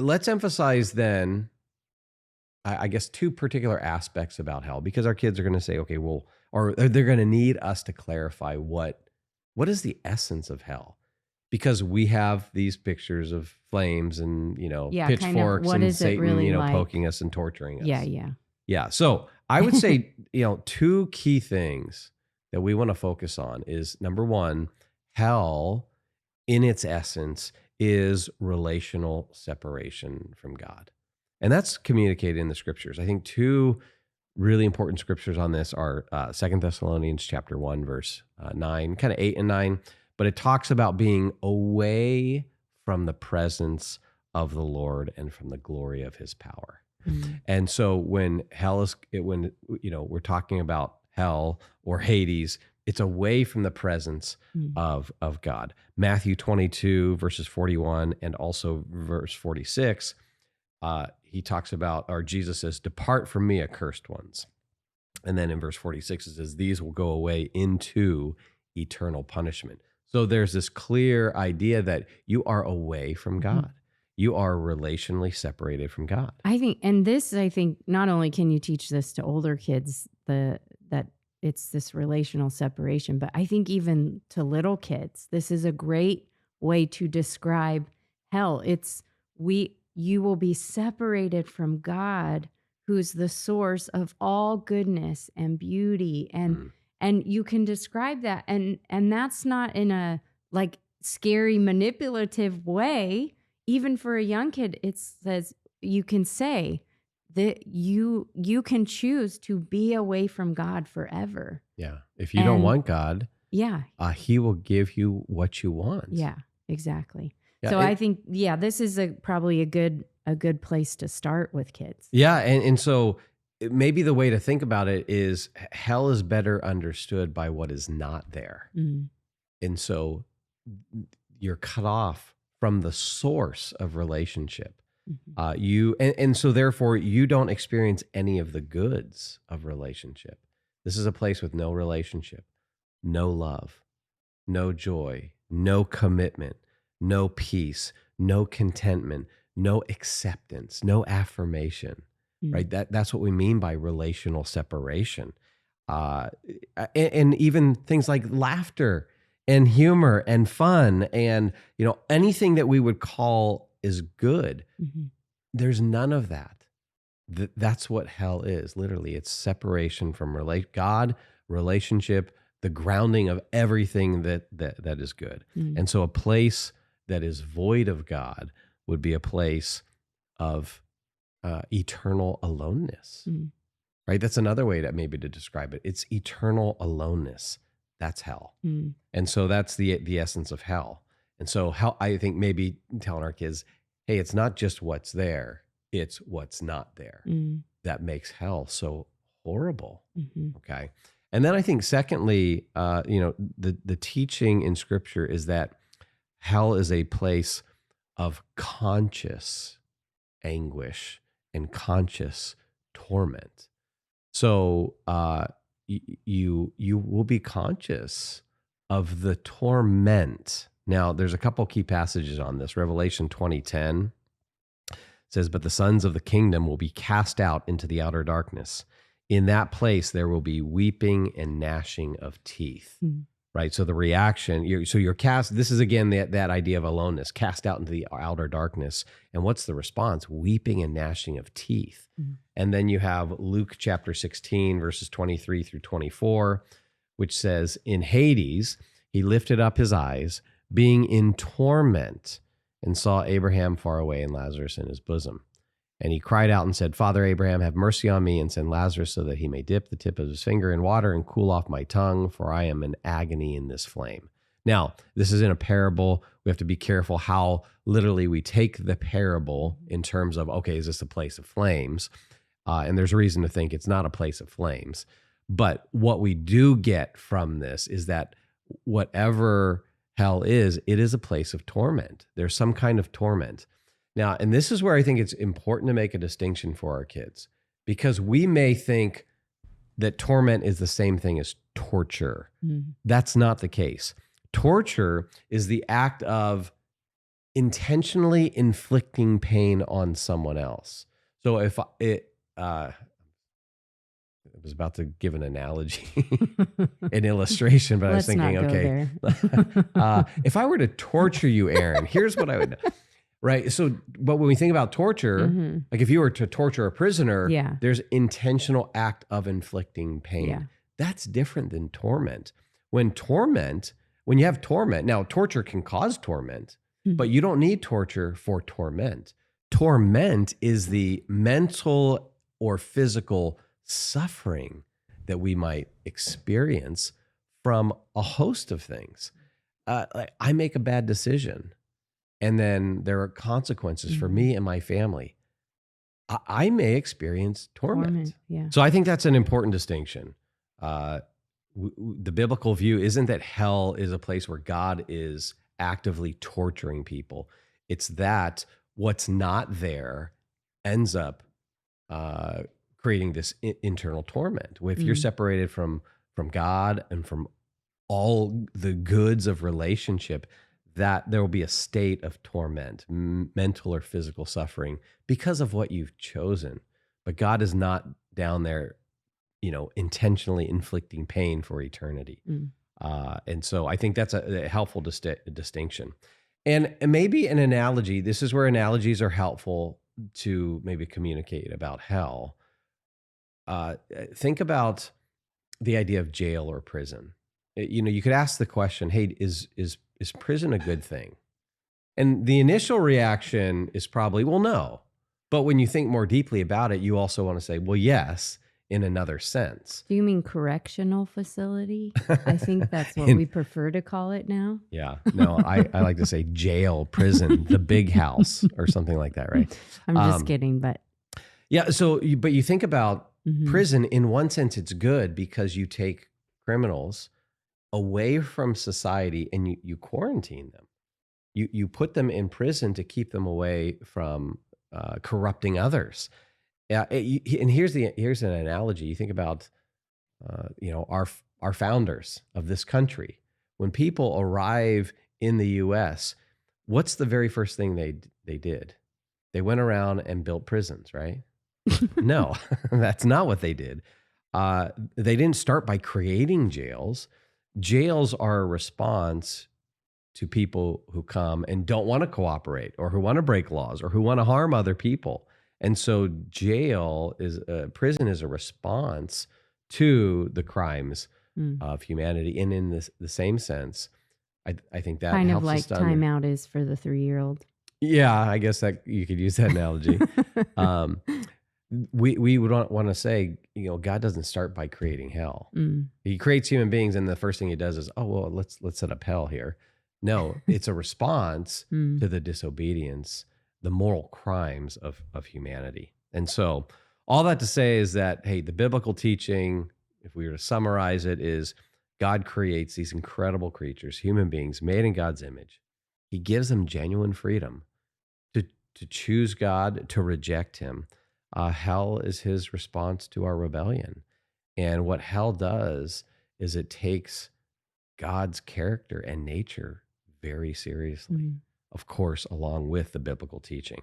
let's emphasize then, I guess, two particular aspects about hell, because our kids are going to say, okay, well, or they're going to need us to clarify what is the essence of hell, because we have these pictures of flames and Yeah, kind of pitchforks what and is it Satan really poking like? us and torturing Yeah, us. yeah. Yeah. So I would say, two key things that we want to focus on is, number one, hell in its essence is relational separation from God. And that's communicated in the scriptures. I think two really important scriptures on this are 2 Thessalonians chapter 1, verse 9, kind of 8 and 9. But it talks about being away from the presence of the Lord and from the glory of his power. Mm, And so when we're talking about hell or Hades, it's away from the presence mm, of God. Matthew 22 verses 41 and also verse 46, he talks about, or Jesus says, "Depart from me, accursed ones." And then in verse 46 it says, "These will go away into eternal punishment." So there's this clear idea that you are away from mhm. God. You are relationally separated from God. I think not only can you teach this to older kids, that it's this relational separation, but I think even to little kids, this is a great way to describe hell. You will be separated from God, who's the source of all goodness and beauty, Mm. and you can describe that, and that's not in a like scary manipulative way. Even for a young kid, it says you can say that you can choose to be away from God forever. Yeah. If you don't And want God, yeah, he will give you what you want. yeah, exactly. Yeah. So I think this is probably a good place to start with kids. Yeah. And so maybe the way to think about it is, hell is better understood by what is not there. Mm, And so you're cut off from the source of relationship. mhm, And so therefore you don't experience any of the goods of relationship. This is a place with no relationship, no love, no joy, no commitment, no peace, no contentment, no acceptance, no affirmation. mm, Right? That's what we mean by relational separation. Uh, and even things like laughter and humor and fun and anything that we would call is good. mhm, There's none of that. That's what hell is. Literally, it's separation from God, relationship, the grounding of everything that is good. mm, And so, a place that is void of God would be a place of eternal aloneness. mm, Right? That's another way to describe it. It's eternal aloneness. That's hell. mm, And so that's the essence of hell. And so how I think maybe telling our kids, hey, it's not just what's there, it's what's not there mm, that makes hell so horrible. mhm, Okay. And then I think secondly, the teaching in scripture is that hell is a place of conscious anguish and conscious torment. So you will be conscious of the torment. Now, there's a couple key passages on this. Revelation 20:10 says, "But the sons of the kingdom will be cast out into the outer darkness. In that place there will be weeping and gnashing of teeth." mm, Right. So the reaction, you're cast. This is again that idea of aloneness, cast out into the outer darkness. And what's the response? Weeping and gnashing of teeth. mm, And then you have Luke chapter 16, verses 23 through 24, which says, "In Hades, he lifted up his eyes, being in torment, and saw Abraham far away and Lazarus in his bosom. And he cried out and said, 'Father Abraham, have mercy on me and send Lazarus so that he may dip the tip of his finger in water and cool off my tongue, for I am in agony in this flame.'" Now, this is in a parable. We have to be careful how literally we take the parable in terms of, okay, is this a place of flames? And there's a reason to think it's not a place of flames. But what we do get from this is that whatever hell is, it is a place of torment. There's some kind of torment. Now, and this is where I think it's important to make a distinction for our kids, because we may think that torment is the same thing as torture. mm, That's not the case. Torture is the act of intentionally inflicting pain on someone else. So if I was about to give an analogy, an illustration, but I was Let's not thinking, go okay, there. if I were to torture you, Aaron, here's what I would do. Right. So, but when we think about torture, Mhm. like if you were to torture a prisoner, Yeah. there's intentional act of inflicting pain. Yeah. That's different than torment. When you have torment, now torture can cause torment, but Mhm. you don't need torture for torment. Torment is the mental or physical suffering that we might experience from a host of things. Like I make a bad decision, and then there are consequences for Mhm. me and my family. I may experience torment. Torment. Yeah. So I think that's an important distinction. Uh, the biblical view isn't that hell is a place where God is actively torturing people. It's that what's not there ends up uh, creating this internal torment. If you're Mm. separated from God and from all the goods of relationship, that there will be a state of torment, mental or physical suffering because of what you've chosen. But God is not down there, intentionally inflicting pain for eternity. Mm. And so I think that's a helpful distinction. And maybe an analogy, this is where analogies are helpful to maybe communicate about hell. Think about the idea of jail or prison. You could ask the question, hey, is prison a good thing? And the initial reaction is probably, well, no. But when you think more deeply about it, you also want to say, well, yes, in another sense. Do you mean correctional facility? I think that's what And- we prefer to call it now. Yeah, no, I like to say jail, prison, the big house or something like that, right? I'm just Um, kidding, but Yeah, so, but you think about mhm. prison, in one sense, it's good because you take criminals away from society and you quarantine them. You put them in prison to keep them away from corrupting others. Yeah, and here's an analogy. You think about our founders of this country. When people arrive in the U.S., what's the very first thing they did? They went around and built prisons, right? No, that's not what they did. They didn't start by creating jails. Jails are a response to people who come and don't want to cooperate or who want to break laws or who want to harm other people. And so prison is a response to the crimes Mm. of humanity. And in the same sense, I think that Kind of helps like us to timeout is for the 3-year-old. Yeah, I guess that you could use that analogy. Um, we would want to say, God doesn't start by creating hell. Mm. He creates human beings, and the first thing he does is, oh well, let's set up hell here. No, it's a response Mm. to the disobedience, the moral crimes of humanity. And so, all that to say is that, hey, the biblical teaching, if we were to summarize it, is God creates these incredible creatures, human beings made in God's image. He gives them genuine freedom to choose God, to reject him. Hell is his response to our rebellion. And what hell does is it takes God's character and nature very seriously, Mm. of course, along with the biblical teaching.